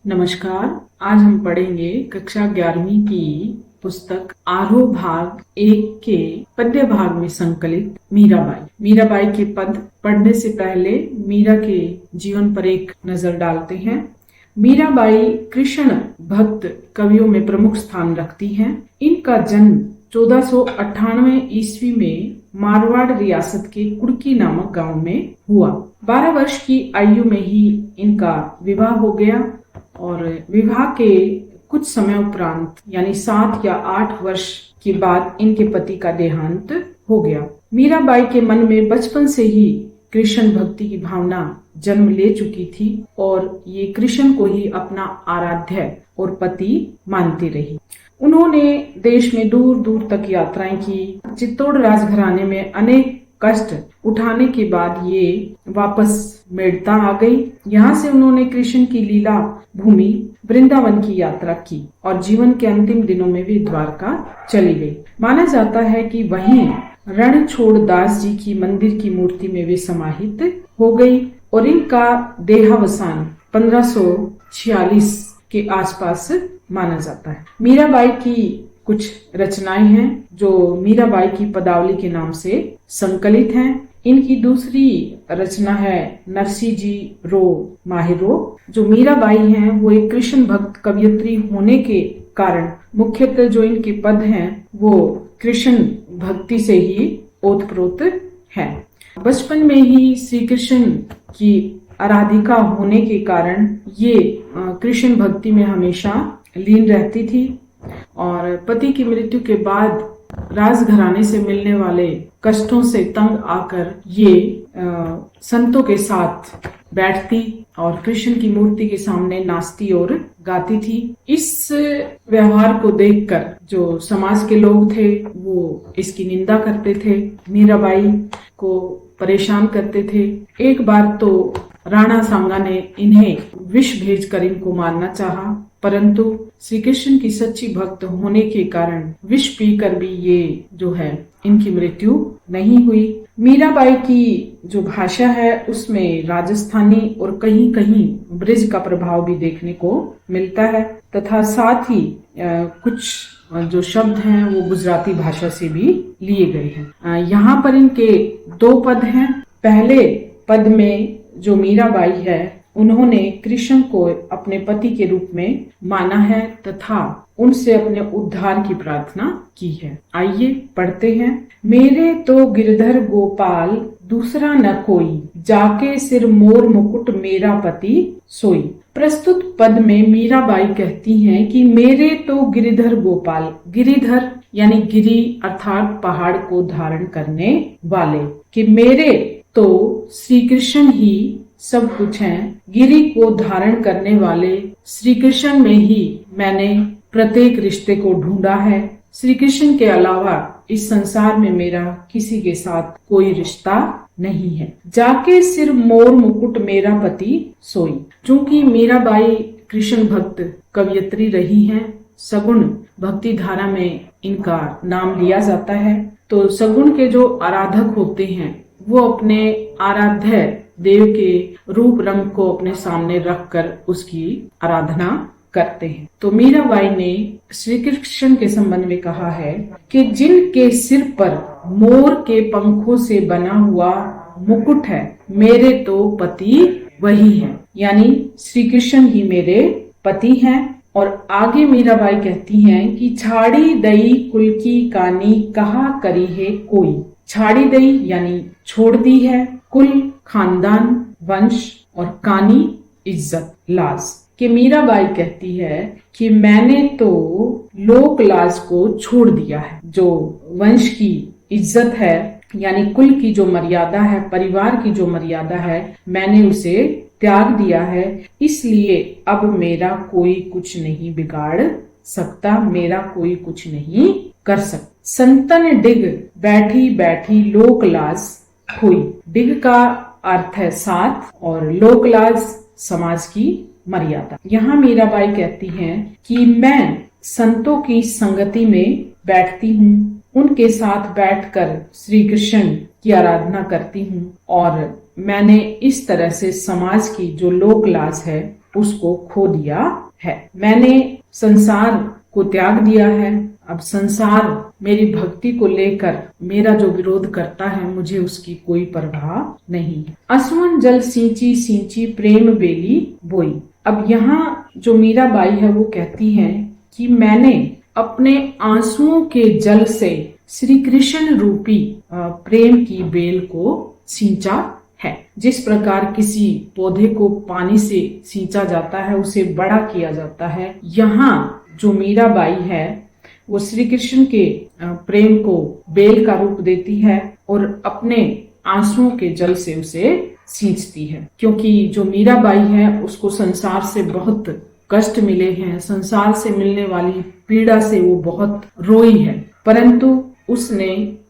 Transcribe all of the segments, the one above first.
नमस्कार। आज हम पढ़ेंगे कक्षा 11वीं की पुस्तक आरोह भाग 1 के पद्य भाग में संकलित मीराबाई। मीराबाई के पद पढ़ने से पहले मीरा के जीवन पर एक नजर डालते हैं। मीराबाई कृष्ण भक्त कवियों में प्रमुख स्थान रखती हैं। इनका जन्म 1498 ईस्वी में मारवाड़ रियासत के कुड़की नामक गांव में हुआ। 12 वर्ष की आयु में ही इनका विवाह हो गया और विवाह के कुछ समय उपरांत यानी 7 या 8 वर्ष के बाद इनके पति का देहांत हो गया। मीराबाई के मन में बचपन से ही कृष्ण भक्ति की भावना जन्म ले चुकी थी और ये कृष्ण को ही अपना आराध्य और पति मानती रही। उन्होंने देश में दूर दूर तक यात्राएं की। चित्तौड़ राजघराने में अनेक कष्ट उठाने के बाद ये वापस मेड़ता आ गई। यहाँ से उन्होंने कृष्ण की लीला भूमि वृंदावन की यात्रा की और जीवन के अंतिम दिनों में भी द्वारका चली गई। माना जाता है कि वहीं रणछोड़ दास जी की मंदिर की मूर्ति में वे समाहित हो गई और इनका देहावसान 1546 के आसपास माना जाता है। मीराबाई की कुछ रचनाएं हैं जो मीराबाई की पदावली के नाम से संकलित हैं। इनकी दूसरी रचना है नरसी जी रो माहिरो। जो मीराबाई हैं वो एक कृष्ण भक्त कवयित्री होने के कारण मुख्यतः जो इनके पद हैं वो कृष्ण भक्ति से ही ओतप्रोत है। बचपन में ही श्री कृष्ण की आराधिका होने के कारण ये कृष्ण भक्ति में हमेशा लीन रहती थी और पति की मृत्यु के बाद राजघराने से मिलने वाले कष्टों से तंग आकर ये संतों के साथ बैठती और कृष्ण की मूर्ति के सामने नाचती और गाती थी। इस व्यवहार को देखकर जो समाज के लोग थे वो इसकी निंदा करते थे, मीराबाई को परेशान करते थे। एक बार तो राणा सांगा ने इन्हें विष भेजकर इनको मारना चाहा, परंतु श्री कृष्ण की सच्ची भक्त होने के कारण विष पीकर भी ये जो है इनकी मृत्यु नहीं हुई। मीराबाई की जो भाषा है उसमें राजस्थानी और कहीं कहीं ब्रिज का प्रभाव भी देखने को मिलता है तथा साथ ही कुछ जो शब्द हैं वो गुजराती भाषा से भी लिए गए हैं। यहाँ पर इनके 2 पद हैं। पहले पद में जो मीराबाई है उन्होंने कृष्ण को अपने पति के रूप में माना है तथा उनसे अपने उद्धार की प्रार्थना की है। आइए पढ़ते हैं। मेरे तो गिरधर गोपाल दूसरा न कोई, जाके सिर मोर मुकुट मेरा पति सोई। प्रस्तुत पद में मीराबाई कहती हैं कि मेरे तो गिरधर गोपाल, गिरिधर यानी गिरी अर्थात पहाड़ को धारण करने वाले, कि मेरे तो श्री कृष्ण ही सब कुछ हैं। गिरी को धारण करने वाले श्री कृष्ण में ही मैंने प्रत्येक रिश्ते को ढूंढा है। श्री कृष्ण के अलावा इस संसार में मेरा किसी के साथ कोई रिश्ता नहीं है। जाके सिर मोर मुकुट मेरा पति सोई। चूंकि मीराबाई कृष्ण भक्त कवयित्री रही हैं, सगुण भक्ति धारा में इनका नाम लिया जाता है, तो सगुण के जो आराधक होते हैं वो अपने आराध्य देव के रूप रंग को अपने सामने रखकर उसकी आराधना करते हैं। तो मीराबाई ने श्री कृष्ण के संबंध में कहा है कि जिनके सिर पर मोर के पंखों से बना हुआ मुकुट है, मेरे तो पति वही है, यानी श्री कृष्ण ही मेरे पति हैं। और आगे मीराबाई कहती हैं कि छाड़ी दई कुल की कानी कहा करी है कोई। छाड़ी दई यानी छोड़ दी है, कुल खानदान वंश और कानी इज्जत लाज। कि मीराबाई कहती है कि मैंने तो लोक लाज को छोड़ दिया है। जो वंश की इज्जत है यानी कुल की जो मर्यादा है, परिवार की जो मर्यादा है, मैंने उसे त्याग दिया है। इसलिए अब मेरा कोई कुछ नहीं बिगाड़ सकता, मेरा कोई कुछ नहीं कर सकता। संतन डिग बैठी बैठी लोक लाज खोई। डिग का अर्थ है साथ और लोक लाज समाज की मर्यादा। यहाँ मीराबाई कहती हैं कि मैं संतों की संगति में बैठती हूँ, उनके साथ बैठकर श्री कृष्ण की आराधना करती हूँ और मैंने इस तरह से समाज की जो लोक लाज है उसको खो दिया है। मैंने संसार को त्याग दिया है। अब संसार मेरी भक्ति को लेकर मेरा जो विरोध करता है, मुझे उसकी कोई परवाह नहीं है। असुवन जल सींची सींची प्रेम बेली बोई। अब यहाँ जो मीराबाई है वो कहती है कि मैंने अपने आंसुओं के जल से श्री कृष्ण रूपी प्रेम की बेल को सींचा है। जिस प्रकार किसी पौधे को पानी से सींचा जाता है, उसे बड़ा किया जाता है, यहाँ जो मीराबाई है वो श्री कृष्ण के प्रेम को बेल का रूप देती है और अपने आंसुओं के जल से उसे सींचती है। क्योंकि जो मीराबाई है उसको संसार से बहुत कष्ट मिले हैं, संसार से मिलने वाली पीड़ा से वो बहुत रोई है, परंतु उसने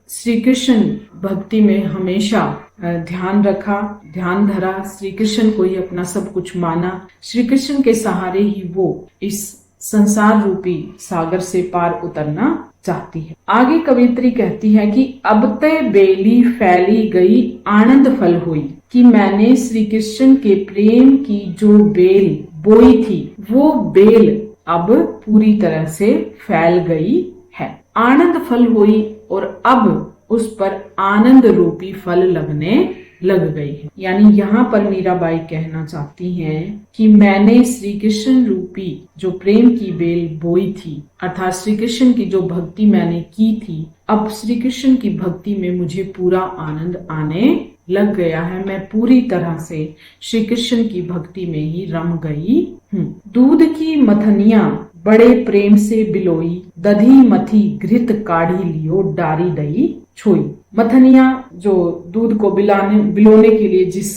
श्री कृष्ण भक्ति में हमेशा ध्यान रखा, ध्यान धरा, श्री कृष्ण को ही अपना सब कुछ माना। श्री कृष्ण के सहारे ही वो इस संसार रूपी सागर से पार उतरना चाहती है। आगे कवियत्री कहती है कि अब ते बेली फैली गई आनंद फल हुई, कि मैंने श्री कृष्ण के प्रेम की जो बेल बोई थी वो बेल अब पूरी तरह से फैल गई है। आनंद फल हुई और अब उस पर आनंद रूपी फल लगने लग गई है। यानी यहाँ पर मीराबाई कहना चाहती हैं कि मैंने श्री कृष्ण रूपी जो प्रेम की बेल बोई थी, अर्थात श्री कृष्ण की जो भक्ति मैंने की थी, अब श्री कृष्ण की भक्ति में मुझे पूरा आनंद आने लग गया है। मैं पूरी तरह से श्री कृष्ण की भक्ति में ही रम गई हूँ। दूध की मथनिया बड़े प्रेम से बिलोई, दधी मथी घृत काढ़ी लियो डारी दही छोई। मथनिया जो दूध को बिलोने के लिए जिस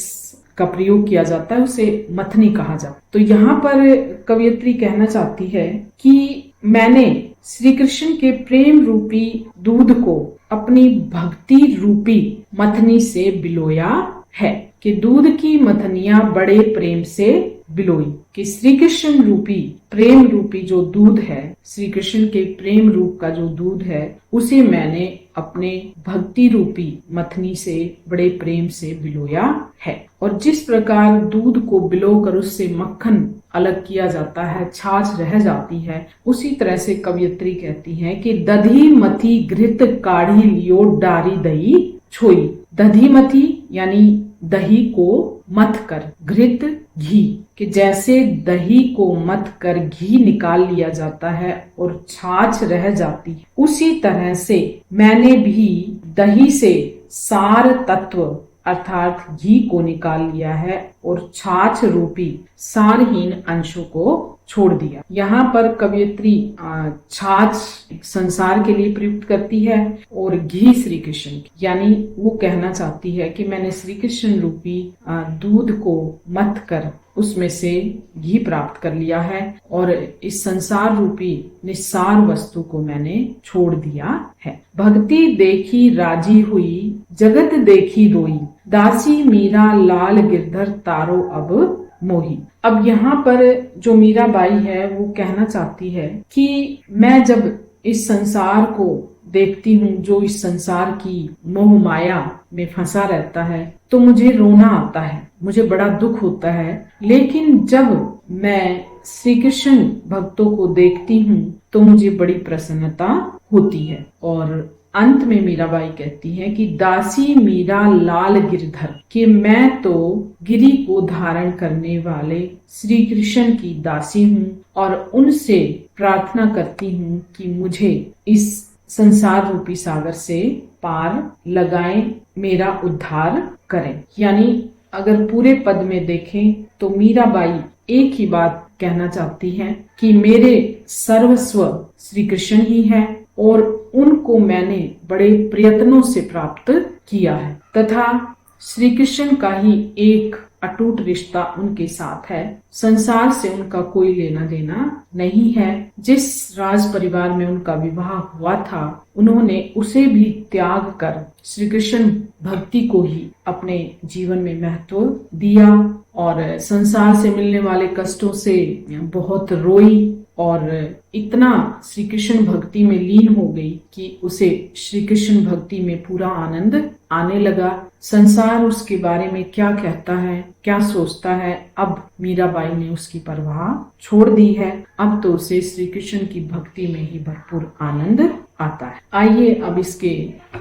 का प्रयोग किया जाता है उसे मथनी कहा जाता है। तो यहाँ पर कवियत्री कहना चाहती है कि मैंने श्री कृष्ण के प्रेम रूपी दूध को अपनी भक्ति रूपी मथनी से बिलोया है, कि दूध की मथनिया बड़े प्रेम से बिलोई, कि श्री कृष्ण रूपी प्रेम रूपी जो दूध है, श्री कृष्ण के प्रेम रूप का जो दूध है, उसे मैंने अपने भक्ति रूपी मथनी से बड़े प्रेम से बिलोया है। और जिस प्रकार दूध को बिलोकर उससे मक्खन अलग किया जाता है, छाछ रह जाती है, उसी तरह से कवियत्री कहती है कि दधी मथी घृत काढ़ी लियो डारी दही छोई। दधी मथी यानी दही को मथ कर, घृत घी, कि जैसे दही को मथ कर घी निकाल लिया जाता है और छाछ रह जाती है, उसी तरह से मैंने भी दही से सार तत्व अर्थात घी को निकाल लिया है और छाछ रूपी सारहीन अंशों को छोड़ दिया। यहाँ पर कवियत्री छाछ संसार के लिए प्रयुक्त करती है और घी श्री कृष्ण की, यानी वो कहना चाहती है कि मैंने श्री कृष्ण रूपी दूध को मथ कर उसमें से घी प्राप्त कर लिया है और इस संसार रूपी निस्सार वस्तु को मैंने छोड़ दिया है। भक्ति देखी राजी हुई, जगत देखी रोई, दासी मीरा लाल गिरधर तारो अब मोही। अब यहाँ पर जो मीराबाई है वो कहना चाहती है कि मैं जब इस संसार को देखती हूँ, जो इस संसार की मोह माया में फंसा रहता है, तो मुझे रोना आता है, मुझे बड़ा दुख होता है। लेकिन जब मैं श्री कृष्ण भक्तों को देखती हूँ तो मुझे बड़ी प्रसन्नता होती है। और अंत में मीराबाई कहती है कि दासी मीरा लाल गिरधर, कि मैं तो गिरी को धारण करने वाले श्री कृष्ण की दासी हूँ और उनसे प्रार्थना करती हूँ कि मुझे इस संसार रूपी सागर से पार लगाएं, मेरा उद्धार करें। यानी अगर पूरे पद में देखें तो मीराबाई एक ही बात कहना चाहती है कि मेरे सर्वस्व श्री कृष्ण ही है और उनको मैंने बड़े प्रयत्नों से प्राप्त किया है तथा श्री कृष्ण का ही एक अटूट रिश्ता उनके साथ है। संसार से उनका कोई लेना देना नहीं है। जिस राज परिवार में उनका विवाह हुआ था, उन्होंने उसे भी त्याग कर श्री कृष्ण भक्ति को ही अपने जीवन में महत्व दिया और संसार से मिलने वाले कष्टों से बहुत रोई और इतना श्री कृष्ण भक्ति में लीन हो गई कि उसे श्री कृष्ण भक्ति में पूरा आनंद आने लगा। संसार उसके बारे में क्या कहता है, क्या सोचता है, अब मीराबाई ने उसकी परवाह छोड़ दी है। अब तो उसे श्री कृष्ण की भक्ति में ही भरपूर आनंद आता है। आइए अब इसके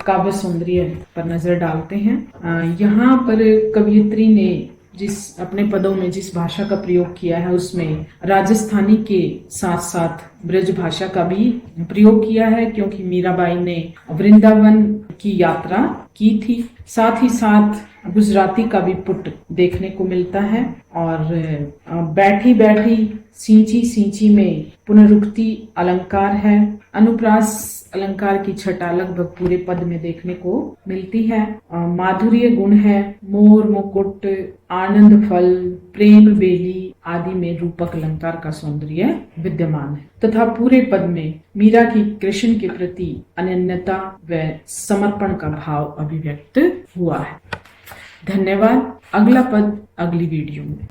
काव्य सौंदर्य पर नजर डालते हैं। यहाँ पर कवयित्री ने जिस अपने पदों में जिस भाषा का प्रयोग किया है उसमें राजस्थानी के साथ साथ ब्रज भाषा का भी प्रयोग किया है, क्योंकि मीराबाई ने वृंदावन की यात्रा की थी। साथ ही साथ गुजराती का भी पुट देखने को मिलता है और बैठी बैठी सींची सींची में पुनरुक्ति अलंकार है। अनुप्रास अलंकार की छटा लगभग पूरे पद में देखने को मिलती है। माधुर्य गुण है, मोर मुकुट, आनंद फल, प्रेम बेली आदि में रूपक अलंकार का सौंदर्य विद्यमान है तथा पूरे पद में मीरा की कृष्ण के प्रति अनन्यता व समर्पण का भाव अभिव्यक्त हुआ है। धन्यवाद। अगला पद अगली वीडियो में।